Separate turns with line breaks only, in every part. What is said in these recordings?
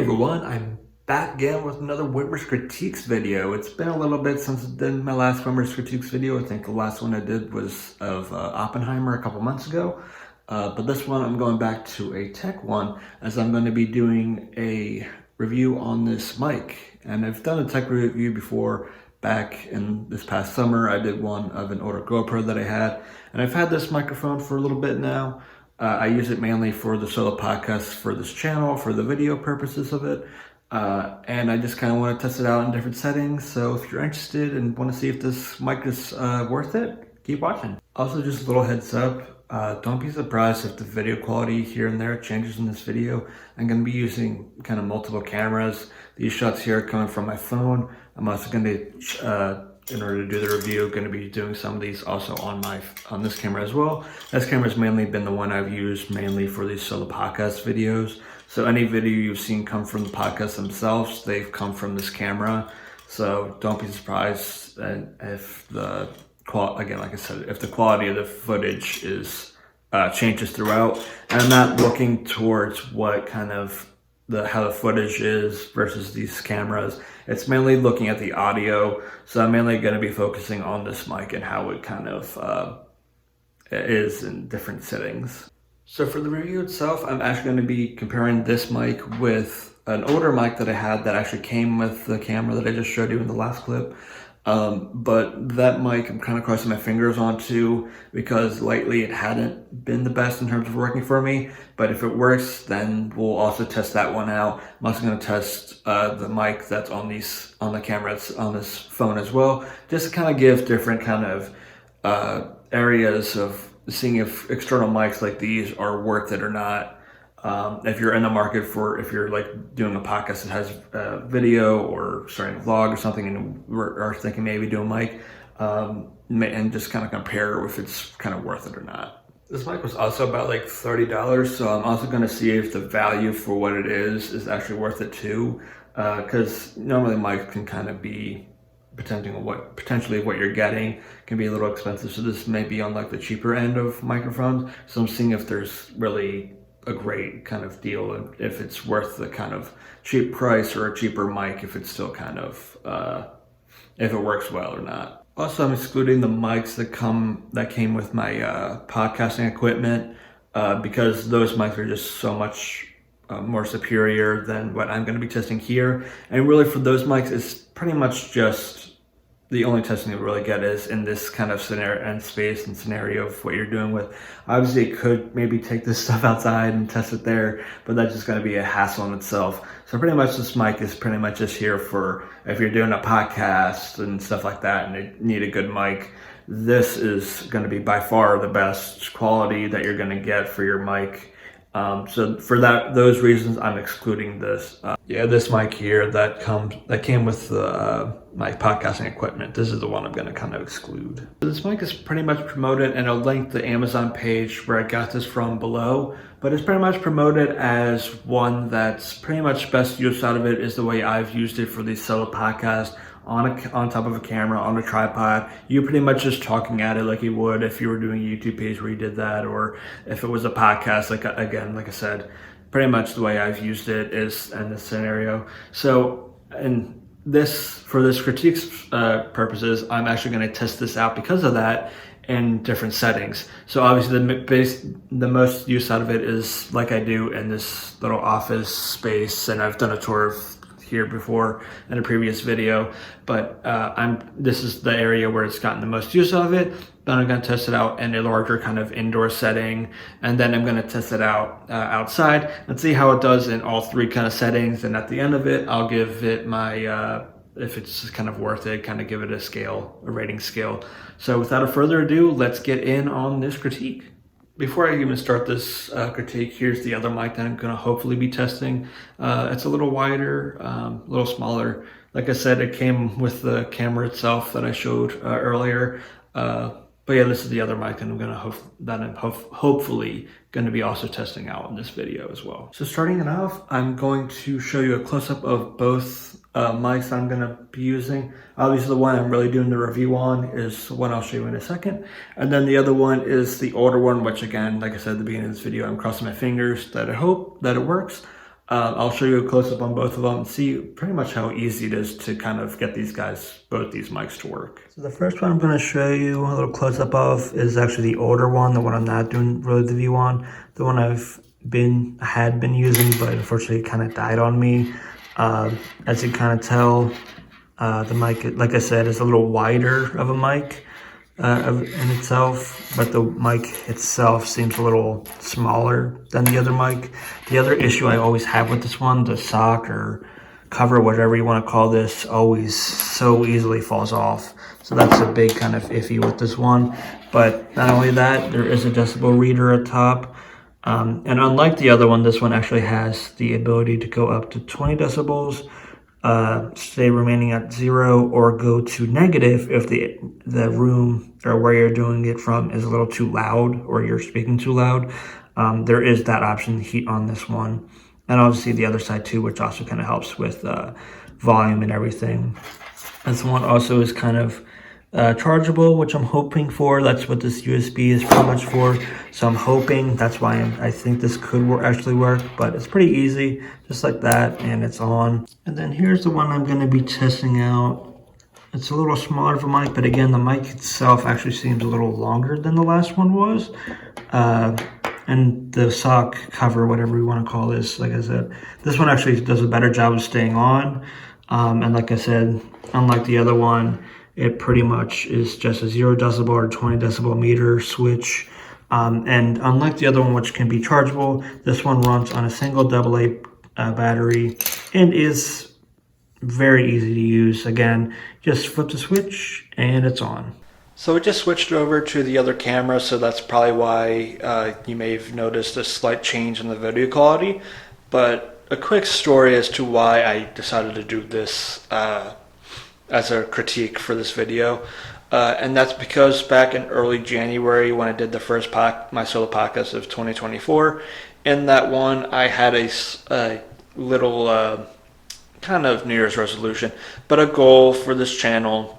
Hey everyone, I'm back again with another Witmer's Critiques video. It's been a little bit since I did my last Witmer's Critiques video. I think the last one I did was of Oppenheimer a couple months ago. But this one I'm going back to a tech one, as I'm going to be doing a review on this mic. And I've done a tech review before back in this past summer. I did one of an older GoPro that I had. And I've had this microphone for a little bit now. I use it mainly for the solo podcast for this channel, for the video purposes of it. And I just kind of want to test it out in different settings. So if you're interested and want to see if this mic is worth it, keep watching. Also, just a little heads up, don't be surprised if the video quality here and there changes in this video. I'm going to be using kind of multiple cameras. These shots here are coming from my phone. I'm also going to in order to do the review, going to be doing some of these also on this camera as well. This camera's mainly been the one I've used mainly for these solo podcast videos. So any video you've seen come from the podcast themselves, they've come from this camera. So don't be surprised if the again, like I said, if the quality of the footage is changes throughout. And I'm not looking towards what kind of how the footage is versus these cameras. It's mainly looking at the audio. So I'm mainly going to be focusing on this mic and how it kind of is in different settings. So for the review itself, I'm actually going to be comparing this mic with an older mic that I had that actually came with the camera that I just showed you in the last clip. But that mic I'm kind of crossing my fingers on too, because lately it hadn't been the best in terms of working for me. But if it works, then we'll also test that one out. I'm also going to test the mic that's on the camera, it's on this phone as well, just to kind of give different kind of areas of seeing if external mics like these are worth it or not. If you're in the market if you're like doing a podcast that has video or starting a vlog or something and are thinking maybe do a mic, and just kind of compare if it's kind of worth it or not. This mic was also about like $30, so I'm also going to see if the value for what it is actually worth it too, because normally mics can kind of be potentially what you're getting can be a little expensive, so this may be on like the cheaper end of microphones. So I'm seeing if there's really a great kind of deal and if it's worth the kind of cheap price or a cheaper mic, if it's still kind of if it works well or not. Also, I'm excluding the mics that came with my podcasting equipment because those mics are just so much more superior than what I'm going to be testing here. And really for those mics, it's pretty much just the only testing you really get is in this kind of scenario and space and scenario of what you're doing with. Obviously, you could maybe take this stuff outside and test it there, but that's just going to be a hassle in itself. So pretty much this mic is pretty much just here for if you're doing a podcast and stuff like that and you need a good mic. This is going to be by far the best quality that you're going to get for your mic. So for those reasons, I'm excluding this. This mic here that came with my podcasting equipment. This is the one I'm going to kind of exclude. So this mic is pretty much promoted, and I'll link the Amazon page where I got this from below. But it's pretty much promoted as one that's pretty much best use out of it is the way I've used it for these solo podcasts. On top of a camera, on a tripod, you're pretty much just talking at it like you would if you were doing a YouTube page where you did that, or if it was a podcast, like I said, pretty much the way I've used it is in this scenario. So, for this critiques purposes, I'm actually going to test this out because of that in different settings. So obviously the most use out of it is like I do in this little office space, and I've done a tour of here before in a previous video, but this is the area where it's gotten the most use out of it. Then I'm going to test it out in a larger kind of indoor setting, and then I'm going to test it out outside and see how it does in all three kind of settings. And at the end of it, I'll give it my if it's kind of worth it, kind of give it a rating scale. So without further ado, let's get in on this critique. Before I even start this critique, here's the other mic that I'm going to hopefully be testing. It's a little wider, a little smaller. Like I said, it came with the camera itself that I showed earlier. But yeah, this is the other mic, and I'm hopefully going to be also testing out in this video as well. So starting it off, I'm going to show you a close-up of both mics I'm going to be using. Obviously the one I'm really doing the review on is the one I'll show you in a second, and then the other one is the older one, which again, like I said at the beginning of this video, I'm crossing my fingers that I hope that it works. I'll show you a close-up on both of them and see pretty much how easy it is to kind of get both these mics to work. So the first one I'm going to show you a little close-up of is actually the older one, the one I'm not doing really the review on, the one I had been using, but unfortunately it kind of died on me. As you kind of tell, the mic, like I said, is a little wider of a mic in itself, but the mic itself seems a little smaller than the other mic. The other issue I always have with this one, the sock or cover, whatever you want to call this, always so easily falls off. So that's a big kind of iffy with this one. But not only that, there is a decibel reader at top. And unlike the other one, this one actually has the ability to go up to 20 decibels, stay remaining at 0, or go to negative if the room or where you're doing it from is a little too loud or you're speaking too loud. There is that option heat on this one, and obviously the other side too, which also kind of helps with volume and everything. This one also is kind of chargeable, which I'm hoping for. That's what this USB is pretty much for. So I'm hoping that's why I think this could actually work, but it's pretty easy, just like that, and it's on. And then here's the one I'm going to be testing out. It's a little smaller of a mic, but again, the mic itself actually seems a little longer than the last one was. And the sock cover, whatever you want to call this, like I said, this one actually does a better job of staying on. And like I said, unlike the other one, it pretty much is just a 0 decibel or 20 decibel meter switch. And unlike the other one, which can be chargeable, this one runs on a single AA battery and is very easy to use. Again, just flip the switch and it's on. So it just switched over to the other camera, so that's probably why you may have noticed a slight change in the video quality. But a quick story as to why I decided to do this as a critique for this video. And that's because back in early January when I did the first my solo podcast of 2024, in that one I had a little kind of New Year's resolution, but a goal for this channel,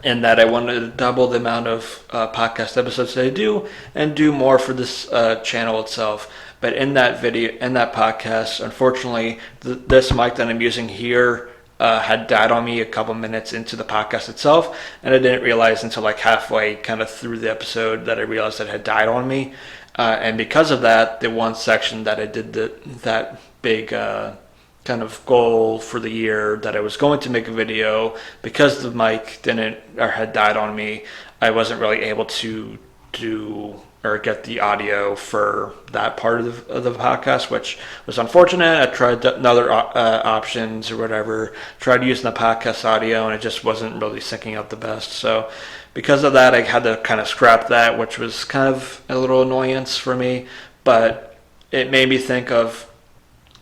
in that I wanted to double the amount of podcast episodes that I do and do more for this channel itself. But in that podcast, unfortunately, this mic that I'm using here had died on me a couple minutes into the podcast itself, and I didn't realize until like halfway kind of through the episode that I realized it had died on me. And because of that, the one section that I did that big kind of goal for the year that I was going to make a video, because the mic had died on me, I wasn't really able to do or get the audio for that part of the podcast, which was unfortunate. I tried other options or whatever, tried using the podcast audio, and it just wasn't really syncing up the best. So because of that, I had to kind of scrap that, which was kind of a little annoyance for me, but it made me think of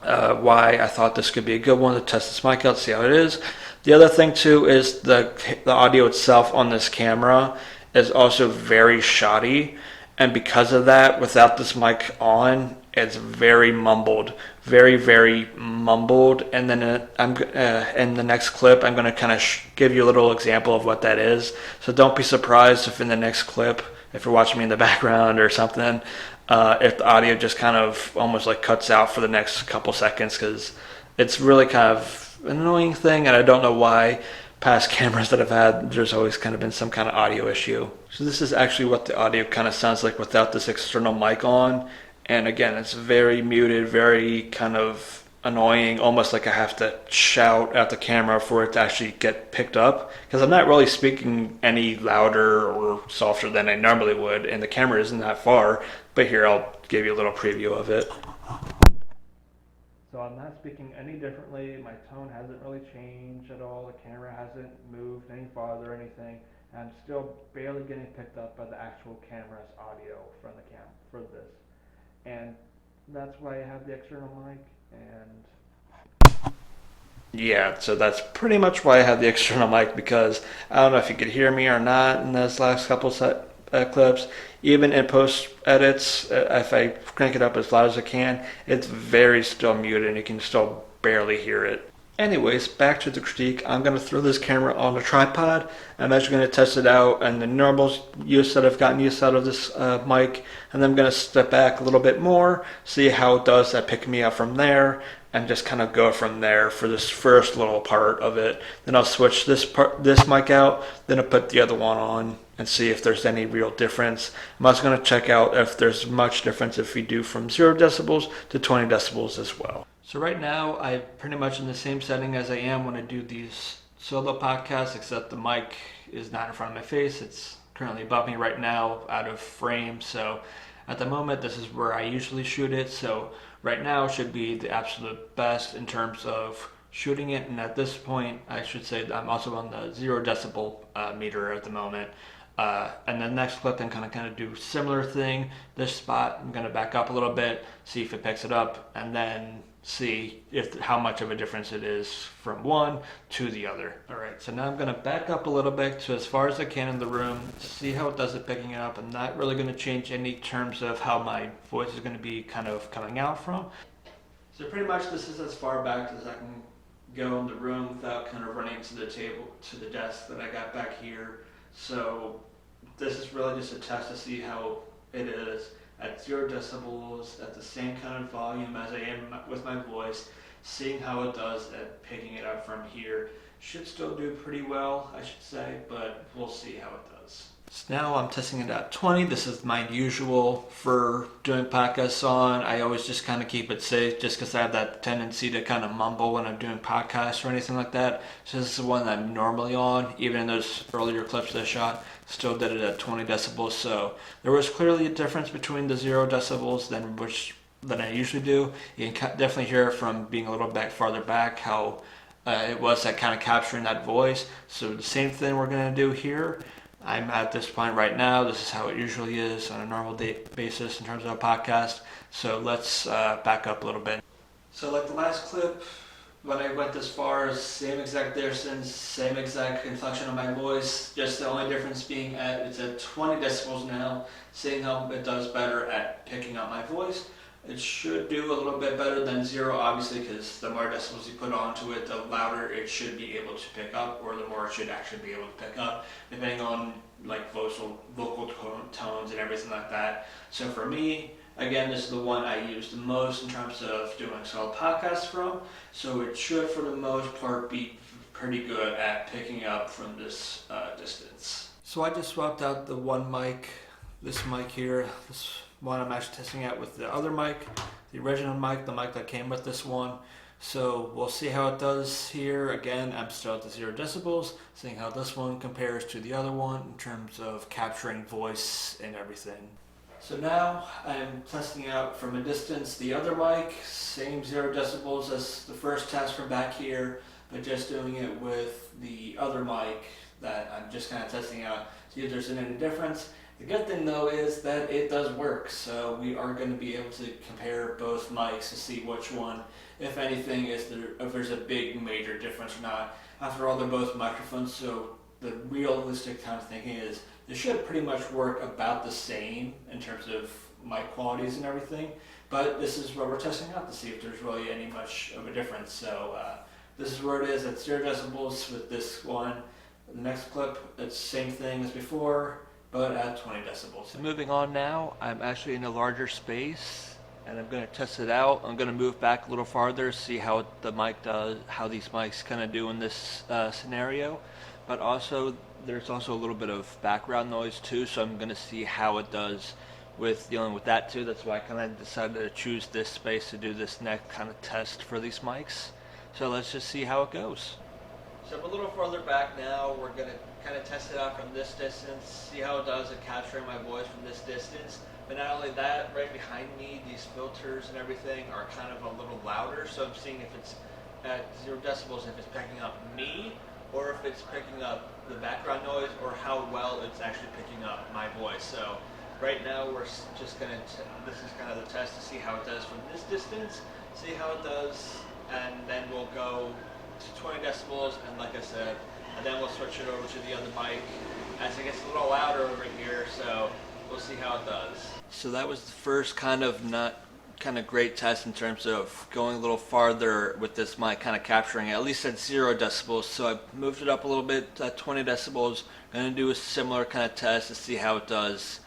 why I thought this could be a good one to test this mic out, see how it is. The other thing too is the audio itself on this camera is also very shoddy, and because of that, without this mic on, it's very mumbled, very mumbled. And then in the next clip, I'm going to kind of give you a little example of what that is. So don't be surprised if in the next clip, if you're watching me in the background or something, if the audio just kind of almost like cuts out for the next couple seconds, because it's really kind of an annoying thing, and I don't know why. Past cameras that I've had, there's always kind of been some kind of audio issue. So this is actually what the audio kind of sounds like without this external mic on. And again, it's very muted, very kind of annoying, almost like I have to shout at the camera for it to actually get picked up, because I'm not really speaking any louder or softer than I normally would, and the camera isn't that far. But here, I'll give you a little preview of it. So I'm not speaking any differently. My tone hasn't really changed at all. The camera hasn't moved any farther or anything. And I'm still barely getting picked up by the actual camera's audio from the for this. And that's why I have the external mic. And yeah, so that's pretty much why I have the external mic, because I don't know if you could hear me or not in those last couple clips. Even in post edits, if I crank it up as loud as I can, it's very still muted and you can still barely hear it. Anyways, back to the critique. I'm going to throw this camera on a tripod. I'm actually going to test it out and the normal use that I've gotten used out of this mic. And then I'm going to step back a little bit more, see how it does at picking me up from there, and just kind of go from there for this first little part of it. Then I'll switch this mic out, then I'll put the other one on and see if there's any real difference. I'm also going to check out if there's much difference if we do from 0 decibels to 20 decibels as well. So right now I'm pretty much in the same setting as I am when I do these solo podcasts, except the mic is not in front of my face. It's currently above me right now, out of frame. So at the moment, this is where I usually shoot it. So right now should be the absolute best in terms of shooting it. And at this point, I should say that I'm also on the 0 decibel meter at the moment. And the next clip, I'm kind of do similar thing. This spot, I'm going to back up a little bit, see if it picks it up, and then see if how much of a difference it is from one to the other. All right, so now I'm going to back up a little bit to as far as I can in the room, see how it does it picking it up. I'm not really going to change any terms of how my voice is going to be kind of coming out from. So pretty much this is as far back as I can go in the room without kind of running to the table, to the desk that I got back here. So this is really just a test to see how it is at 0 decibels, at the same kind of volume as I am with my voice, seeing how it does at picking it up from here. Should still do pretty well, I should say, but we'll see how it does. So now I'm testing it at 20. This is my usual for doing podcasts on. I always just kind of keep it safe just because I have that tendency to kind of mumble when I'm doing podcasts or anything like that. So this is the one that I'm normally on, even in those earlier clips that I shot. Still did it at 20 decibels. So there was clearly a difference between the 0 decibels than I usually do. You can definitely hear from being a little bit farther back how it was that kind of capturing that voice. So the same thing we're going to do here. I'm at this point right now. This is how it usually is on a normal basis in terms of a podcast. So let's back up a little bit. So like the last clip, when I went this far, same exact distance, same exact inflection of my voice, just the only difference being it's at 20 decibels now, seeing how it does better at picking up my voice. It should do a little bit better than 0, obviously, because the more decibels you put onto it, the louder it should be able to pick up, or the more it should actually be able to pick up, depending on like vocal tones and everything like that. So for me, again, this is the one I use the most in terms of doing solo podcasts from. So it should, for the most part, be pretty good at picking up from this distance. So I just swapped out the one mic, this mic here, this one I'm actually testing out with the other mic, the original mic, the mic that came with this one. So we'll see how it does here. Again, I'm still at the 0 decibels, seeing how this one compares to the other one in terms of capturing voice and everything. So now I'm testing out from a distance the other mic, same 0 decibels as the first test from back here, but just doing it with the other mic that I'm just kind of testing out, see if there's any difference. The good thing though is that it does work, so we are going to be able to compare both mics to see which one, if anything, if there's a big major difference or not. After all, they're both microphones, so the realistic kind of thinking is they should pretty much work about the same in terms of mic qualities and everything, but this is what we're testing out to see if there's really any much of a difference. So this is where it is at 0 decibels with this one. The next clip, it's the same thing as before, but at 20 decibels. So moving on now, I'm actually in a larger space and I'm going to test it out. I'm going to move back a little farther, see how the mic does, how these mics kind of do in this scenario. But also, there's also a little bit of background noise too, so I'm going to see how it does with dealing with that too. That's why I kind of decided to choose this space to do this next kind of test for these mics. So let's just see how it goes. So I'm a little farther back now. We're going to kind of test it out from this distance, see how it does at capturing my voice from this distance. But not only that, right behind me, these filters and everything are kind of a little louder. So I'm seeing if it's at 0 decibels, if it's picking up me, or if it's picking up the background noise, or how well it's actually picking up my voice. So right now we're just going to, this is kind of the test to see how it does from this distance, see how it does, and then we'll go to 20 decibels, and like I said, and then we'll switch it over to the other mic as it gets a little louder over here, so we'll see how it does. So that was the first kind of not kind of great test in terms of going a little farther with this mic, kind of capturing it, at least at 0 decibels. So I moved it up a little bit at 20 decibels. I'm going to do a similar kind of test to see how it does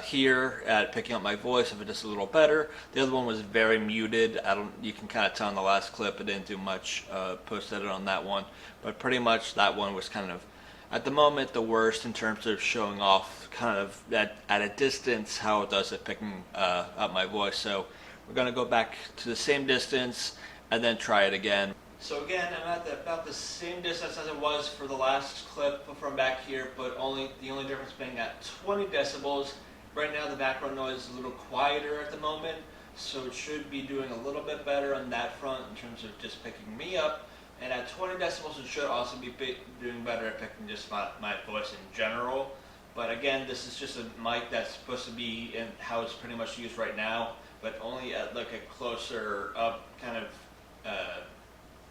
here at picking up my voice, if it does a little better. The other one was very muted. You can kind of tell in the last clip I didn't do much post-edit on that one, but pretty much that one was kind of, at the moment, the worst in terms of showing off kind of at a distance how it does at picking up my voice. So we're going to go back to the same distance and then try it again. So again, I'm at about the same distance as it was for the last clip from back here, but the only difference being at 20 decibels. Right now the background noise is a little quieter at the moment, so it should be doing a little bit better on that front in terms of just picking me up. And at 20 decibels it should also be doing better at picking just my voice in general. But again, this is just a mic that's supposed to be in how it's pretty much used right now, but only at like a closer up kind of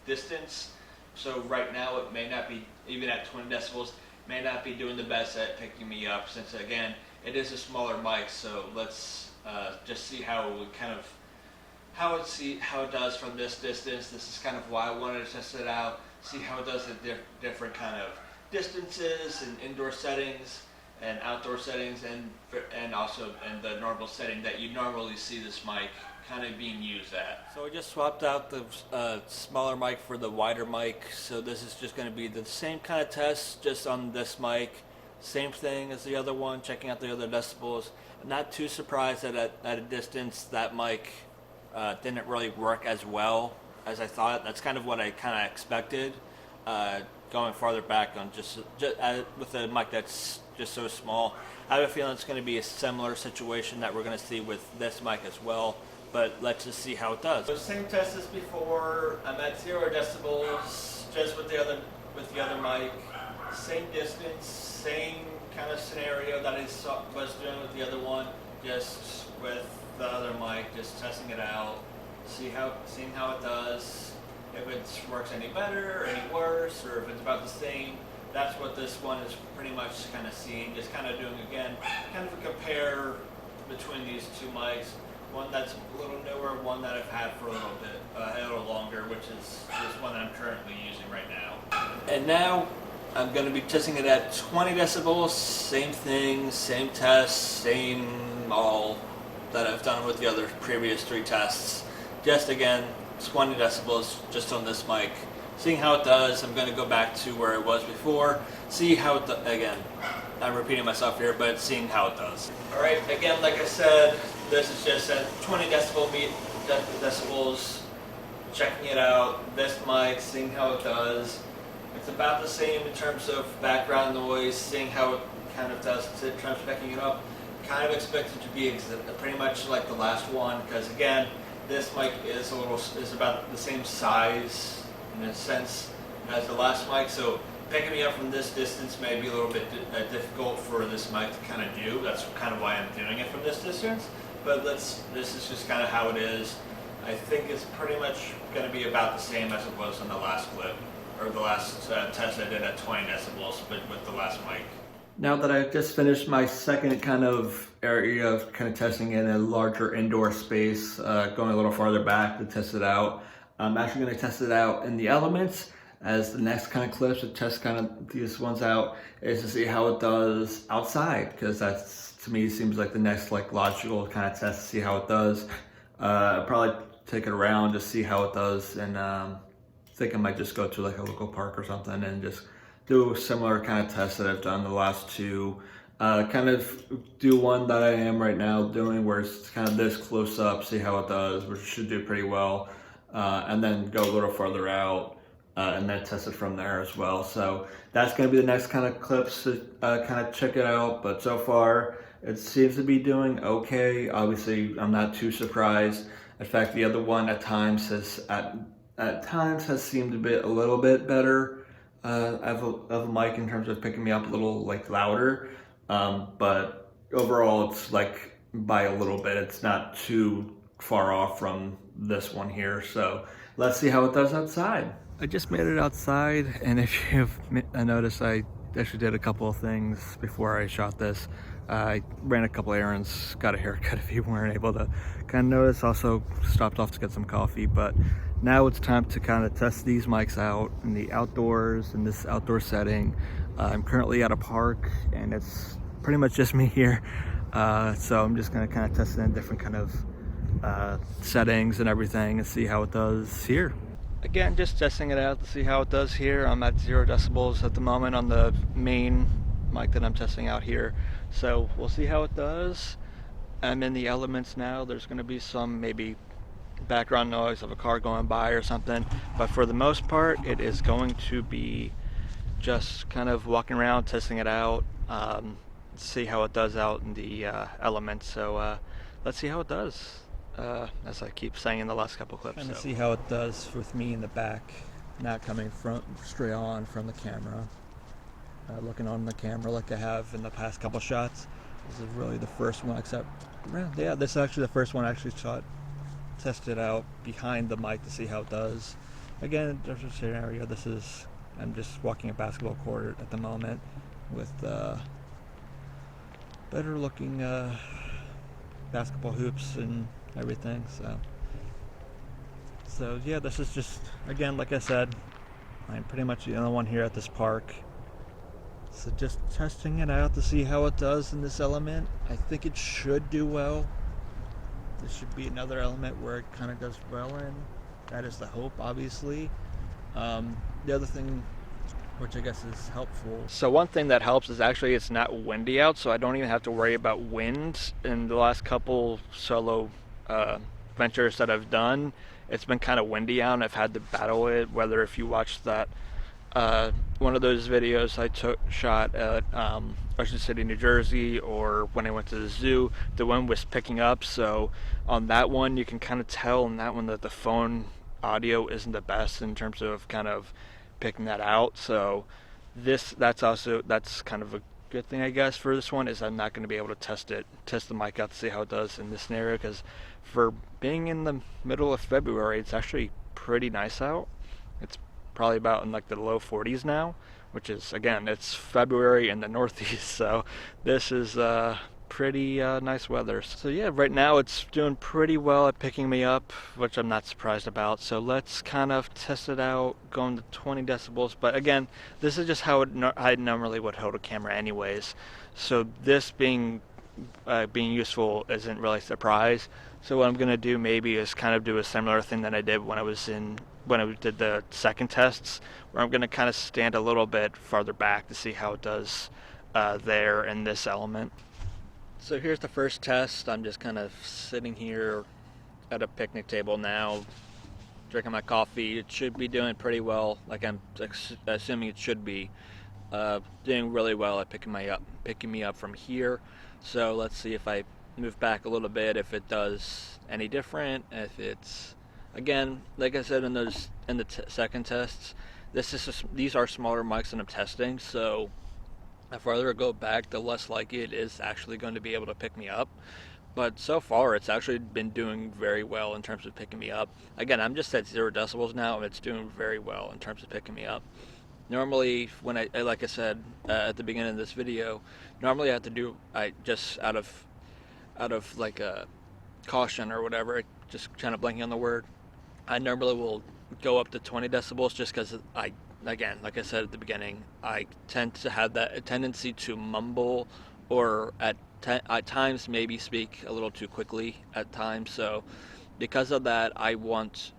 distance. So right now it may not be, even at 20 decibels, may not be doing the best at picking me up, since again it is a smaller mic. So let's just see how it would kind of how it does from this distance. This is kind of why I wanted to test it out, see how it does at different kind of distances and indoor settings and outdoor settings, and also in the normal setting that you normally see this mic kind of being used at. So I just swapped out the smaller mic for the wider mic. So this is just going to be the same kind of test, just on this mic. Same thing as the other one, checking out the other decibels. I'm not too surprised that at a distance that mic didn't really work as well as I thought. That's kind of what I kind of expected. Going farther back on just with a mic that's just so small, I have a feeling it's going to be a similar situation that we're going to see with this mic as well. But let's just see how it does. So same test as before. I'm at 0 decibels, just with the other mic. Same distance, same kind of scenario that I was doing with the other one, just with the other mic, just testing it out, seeing how it does. If it works any better or any worse, or if it's about the same. That's what this one is pretty much kind of seeing. Just kind of doing, again, kind of a compare between these two mics. One that's a little newer, one that I've had for a little longer, which is this one that I'm currently using right now. And now I'm going to be testing it at 20 decibels. Same thing, same test, same all that I've done with the other previous 3 tests. Just again, 20 decibels just on this mic. Seeing how it does. I'm going to go back to where it was before. See how it again, I'm repeating myself here, but seeing how it does. Alright, again, like I said, this is just at 20 decibels, checking it out. This mic, seeing how it does. It's about the same in terms of background noise, seeing how it kind of does in terms of picking it up. Kind of expected to be pretty much like the last one, because again, this mic is about the same size in a sense as the last mic, so picking me up from this distance may be a little bit difficult for this mic to kind of do. That's kind of why I'm doing it from this distance, but this is just kind of how it is. I think it's pretty much going to be about the same as it was on the last clip, or the last test I did at 20 decibels, but with the last mic. Now that I've just finished my second kind of area of kind of testing in a larger indoor space, going a little farther back to test it out, I'm actually going to test it out in the elements as the next kind of clips to test kind of these ones out, is to see how it does outside, because that's, to me, seems like the next like logical kind of test to see how it does. Probably take it around to see how it does, and I think I might just go to like a local park or something and just do a similar kind of test that I've done the last 2. Kind of do one that I am right now doing, where it's kind of this close up, see how it does, which should do pretty well, and then go a little farther out and then test it from there as well. So that's going to be the next kind of clips to kind of check it out. But so far it seems to be doing okay. Obviously I'm not too surprised. In fact, the other one at times has seemed to be a little bit better of a mic in terms of picking me up a little like louder, but overall it's like by a little bit. It's not too far off from this one here. So let's see how it does outside. I just made it outside, and if you've noticed, I actually did a couple of things before I shot this. I ran a couple errands, got a haircut if you weren't able to kind of notice. Also stopped off to get some coffee, but now it's time to kind of test these mics out in the outdoors, in this outdoor setting. I'm currently at a park and it's pretty much just me here. So I'm just gonna kind of test it in different kind of settings and everything and see how it does here. Again, just testing it out to see how it does here. I'm at 0 decibels at the moment on the main mic that I'm testing out here. So we'll see how it does. I'm in the elements now. There's going to be some maybe background noise of a car going by or something. But for the most part, it is going to be just kind of walking around, testing it out, see how it does out in the elements. So let's see how it does. As I keep saying in the last couple clips. Trying to see how it does with me in the back, not coming straight on from the camera. Looking on the camera like I have in the past couple shots. This is really the first one, except, yeah, this is actually the first one I actually tested out behind the mic to see how it does. Again, there's a scenario. I'm just walking a basketball court at the moment with better looking basketball hoops and everything. So yeah, this is just, again, like I said, I'm pretty much the only one here at this park. So just testing it out to see how it does in this element. I think it should do well. This should be another element where it kind of does well in. That is the hope, obviously. The other thing, which I guess is helpful. So one thing that helps is actually it's not windy out, so I don't even have to worry about wind. In the last couple solo ventures that I've done, it's been kind of windy out and I've had to battle it. Whether if you watch that one of those videos I shot at Ocean City, New Jersey, or when I went to the zoo, the wind was picking up. So on that one, you can kind of tell in that one that the phone audio isn't the best in terms of kind of picking that out. So that's kind of a good thing, I guess, for this one, is I'm not going to be able to test the mic out to see how it does in this scenario, because for being in the middle of February, it's actually pretty nice out. It's probably about in like the low 40s now, which is, again, it's February in the Northeast, so this is pretty nice weather. So yeah, right now it's doing pretty well at picking me up, which I'm not surprised about. So let's kind of test it out, going to 20 decibels. But again, this is just how I normally would hold a camera anyways. So this being useful isn't really a surprise. So what I'm gonna do maybe is kind of do a similar thing that I did when I did the second tests, where I'm gonna kind of stand a little bit farther back to see how it does there in this element. So here's the first test. I'm just kind of sitting here at a picnic table now, drinking my coffee. It should be doing pretty well, like I'm assuming it should be. Doing really well at picking me up from here. So let's see if I move back a little bit, if it does any different. If it's, again, like I said in the second tests, these are smaller mics that I'm testing, so the farther I go back, the less likely it is actually going to be able to pick me up. But so far, it's actually been doing very well in terms of picking me up. Again, I'm just at 0 decibels now, and it's doing very well in terms of picking me up. Normally, when I like I said at the beginning of this video, normally I just out of like a caution or whatever, just kind of blanking on the word, I normally will go up to 20 decibels just because again, like I said at the beginning, I tend to have that tendency to mumble, or at times maybe speak a little too quickly at times. So because of that, I want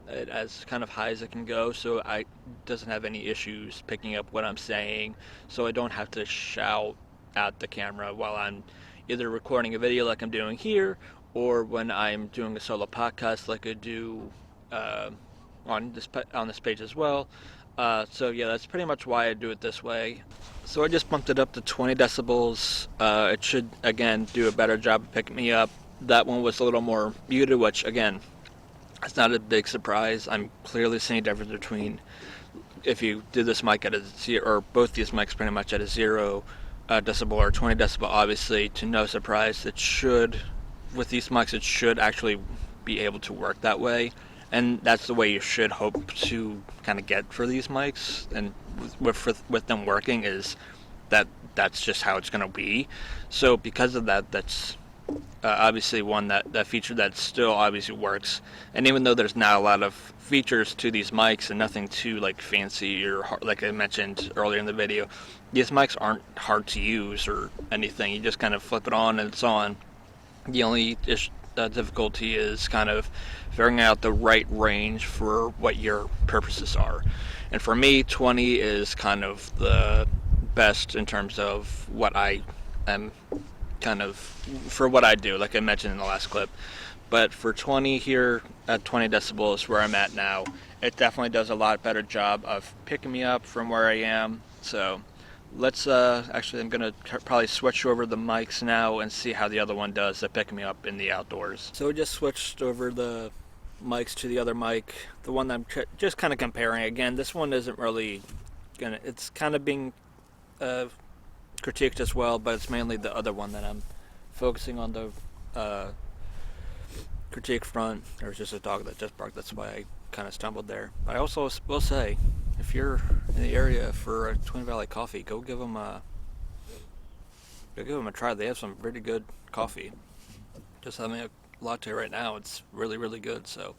it as kind of high as it can go, so I doesn't have any issues picking up what I'm saying, so I don't have to shout at the camera while I'm either recording a video like I'm doing here, or when I'm doing a solo podcast like I do on this page as well. So yeah, that's pretty much why I do it this way. So I just bumped it up to 20 decibels. It should, again, do a better job of picking me up. That one was a little more muted, which, again, it's not a big surprise. I'm clearly seeing a difference between if you did this mic at a 0, or both these mics pretty much at a 0 decibel or 20 decibel, obviously, to no surprise. With these mics, it should actually be able to work that way. And that's the way you should hope to kind of get for these mics, and with them working, is
that's just how it's going to be. So because of that, that's obviously one that feature that still obviously works. And even though there's not a lot of features to these mics and nothing too like fancy or hard, like I mentioned earlier in the video, these mics aren't hard to use or anything. You just kind of flip it on and it's on. The only difficulty is kind of figuring out the right range for what your purposes are. And for me, 20 is kind of the best in terms of what I am kind of for what I do, like I mentioned in the last clip. But for 20 here at 20 decibels where I'm at now, it definitely does a lot better job of picking me up from where I am. So let's actually I'm gonna probably switch over the mics now and see how the other one does at picking me up in the outdoors. So we just switched over the mics to the other mic, the one that I'm just kind of comparing. Again, this one isn't really gonna, it's kind of being critiqued as well, but it's mainly the other one that I'm focusing on the critique front. There's just a dog that just barked, that's why I kind of stumbled there. But I also will say, if you're in the area for a Twin Valley coffee, go give them a try. They have some pretty good coffee. Just having a latte right now, it's really, really good, so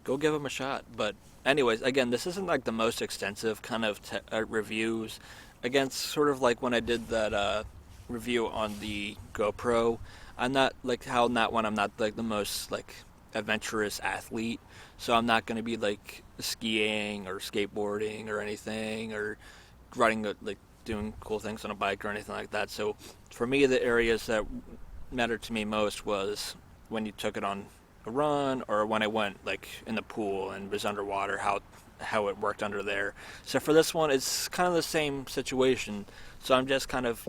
go give them a shot. But anyways, again, this isn't like the most extensive kind of reviews. Again, sort of like when I did that review on the GoPro, I'm not like how in that one I'm not like the most like adventurous athlete, so I'm not going to be like skiing or skateboarding or anything or riding like doing cool things on a bike or anything like that. So for me, the areas that mattered to me most was when you took it on a run or when I went like in the pool and was underwater, how it worked under there. So for this one, it's kind of the same situation. So I'm just kind of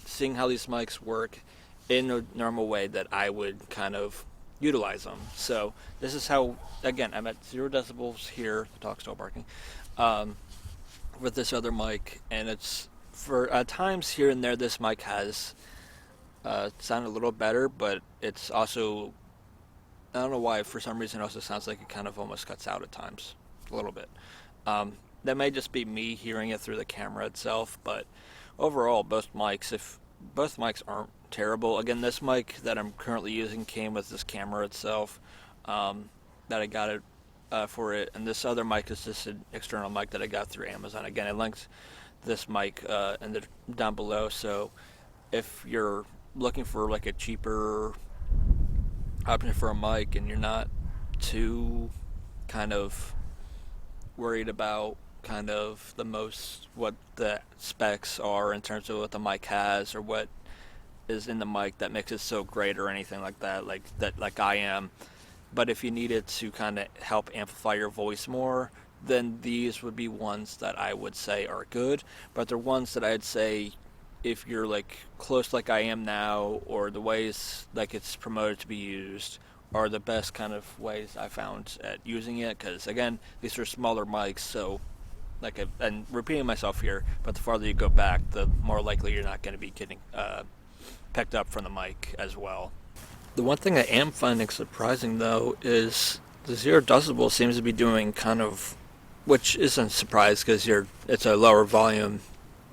seeing how these mics work in a normal way that I would kind of utilize them. So this is how, again, I'm at 0 decibels here, the dog's still barking, with this other mic, and it's for times here and there this mic has sounded a little better, but it's also, I don't know why, for some reason it also sounds like it kind of almost cuts out at times, a little bit. That may just be me hearing it through the camera itself, but overall, both mics aren't terrible. Again, this mic that I'm currently using came with this camera itself, that I got it for it, and this other mic is just an external mic that I got through Amazon. Again, I linked this mic down below, so if you're looking for like a cheaper option for a mic and you're not too kind of worried about kind of what the specs are in terms of what the mic has or what is in the mic that makes it so great or anything like that, like I am. But if you needed to kind of help amplify your voice more, then these would be ones that I would say are good. But they're ones that I'd say if you're like close like I am now, or the ways like it's promoted to be used are the best kind of ways I found at using it. Because again, these are smaller mics, so like and repeating myself here, but the farther you go back, the more likely you're not going to be getting picked up from the mic as well. The one thing I am finding surprising though is the 0 decibel seems to be doing kind of, which isn't a surprise because it's a lower volume,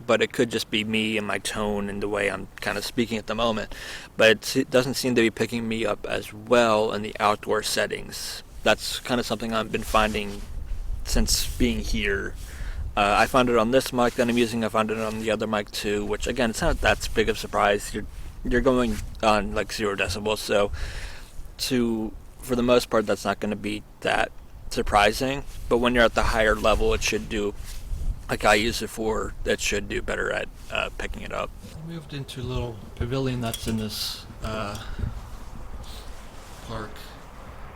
but it could just be me and my tone and the way I'm kind of speaking at the moment. But it doesn't seem to be picking me up as well in the outdoor settings. That's kind of something I've been finding since being here. I found it on this mic that I'm using. I found it on the other mic too, which again, it's not that big of a surprise. You're going on like 0 decibels, so for the most part, that's not going to be that surprising. But when you're at the higher level, it should do, like I use it for, it should do better at picking it up. I moved into a little pavilion that's in this park.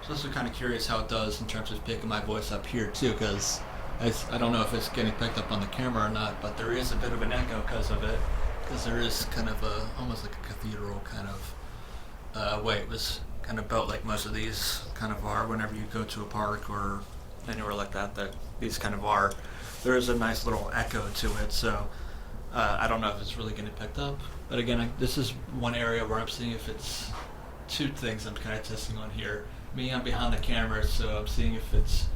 So also kind of curious how it does in terms of picking my voice up here too, because I don't know if it's getting picked up on the camera or not, but there is a bit of an echo because of it, because there is kind of almost like a cathedral kind of way it was kind of built, like most of these kind of are whenever you go to a park or anywhere like that these kind of are. There is a nice little echo to it, so I don't know if it's really getting picked up. But again, this is one area where I'm seeing if it's two things I'm kind of testing on here. Me, I'm behind the camera, so I'm seeing if it's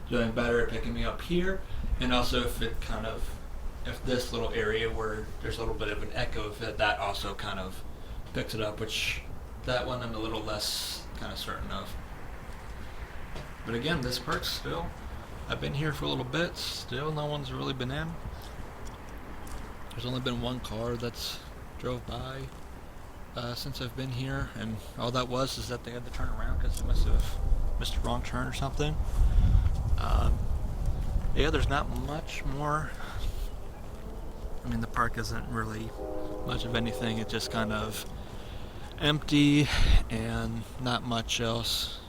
doing better at picking me up here, and also if it kind of if this little area where there's a little bit of an echo, if that also kind of picks it up, which that one I'm a little less kind of certain of. But again, this park still, I've been here for a little bit, still no one's really been in. There's only been one car that's drove by since I've been here, and all that was is that they had to turn around because they must have missed a wrong turn or something. Yeah, there's not much more. I mean, the park isn't really much of anything. It's just kind of empty and not much else.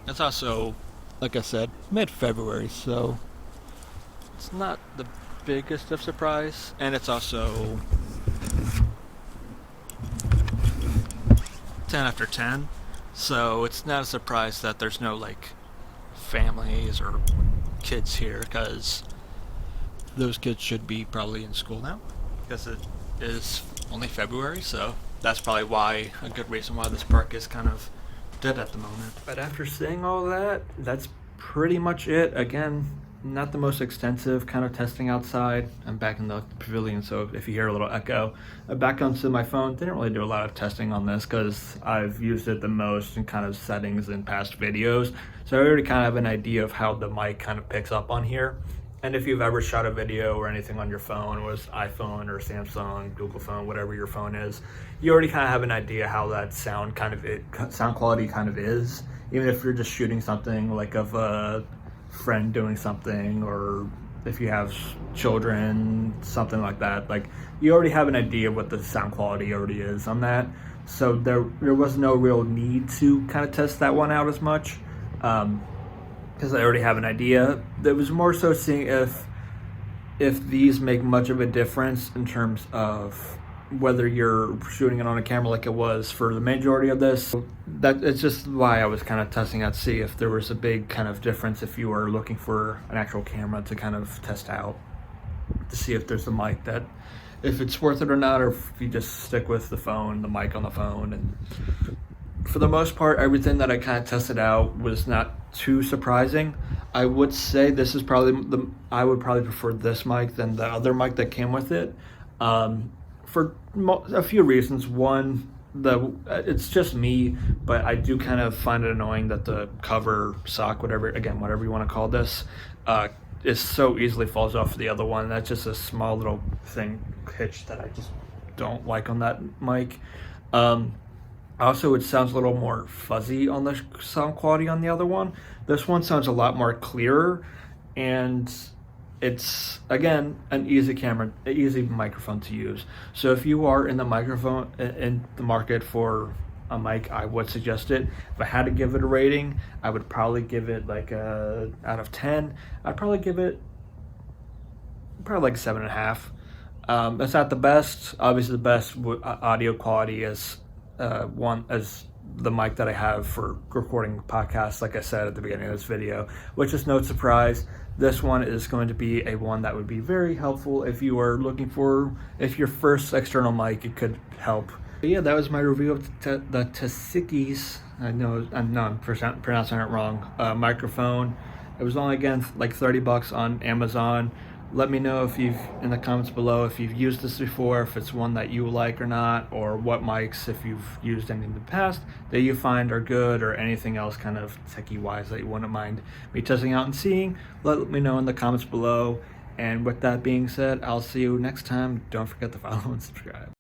It's also, like I said, mid-February, so it's not the biggest of surprise, and it's also 10 after 10, so it's not a surprise that there's no like families or kids here, because those kids should be probably in school now, because it is only February, so that's probably why, a good reason why this park is kind of dead at the moment. But after saying all that, that's pretty much it. Again, not the most extensive kind of testing outside. I'm back in the pavilion, so if you hear a little echo, back onto my phone. Didn't really do a lot of testing on this because I've used it the most in kind of settings in past videos, so I already kind of have an idea of how the mic kind of picks up on here. And if you've ever shot a video or anything on your phone, with iPhone or Samsung, Google phone, whatever your phone is, you already kind of have an idea how that sound quality kind of is. Even if you're just shooting something like of a friend doing something, or if you have children, something like that, like you already have an idea of what the sound quality already is on that. So there was no real need to kind of test that one out as much. Because I already have an idea. It was more so seeing if these make much of a difference in terms of whether you're shooting it on a camera like it was for the majority of this. That it's just why I was kind of testing out to see if there was a big kind of difference if you were looking for an actual camera to kind of test out, to see if there's a mic that, if it's worth it or not, or if you just stick with the phone, the mic on the phone. And for the most part, everything that I kind of tested out was not too surprising. I would say this is probably I would probably prefer this mic than the other mic that came with it, for a few reasons. One, it's just me, but I do kind of find it annoying that the cover, sock, whatever you want to call this, is so easily falls off the other one. That's just a small little hitch that I just don't like on that mic. Also, it sounds a little more fuzzy on the sound quality on the other one. This one sounds a lot more clearer, and it's, again, an easy microphone to use. So if you are in the market for a mic, I would suggest it. If I had to give it a rating, I would probably give it like out of 10. I'd probably give it like 7.5. It's not the best. Obviously, the best audio quality is as the mic that I have for recording podcasts, like I said at the beginning of this video, which is no surprise. This one is going to be one that would be very helpful if you are looking for, if your first external mic, it could help. But yeah, that was my review of the Tikysky, I know I'm pronouncing it wrong, microphone. It was only, again, like $30 on Amazon. Let me know in the comments below if you've used this before, if it's one that you like or not, or what mics, if you've used any in the past, that you find are good, or anything else kind of techie-wise that you wouldn't mind me testing out and seeing. Let me know in the comments below. And with that being said, I'll see you next time. Don't forget to follow and subscribe.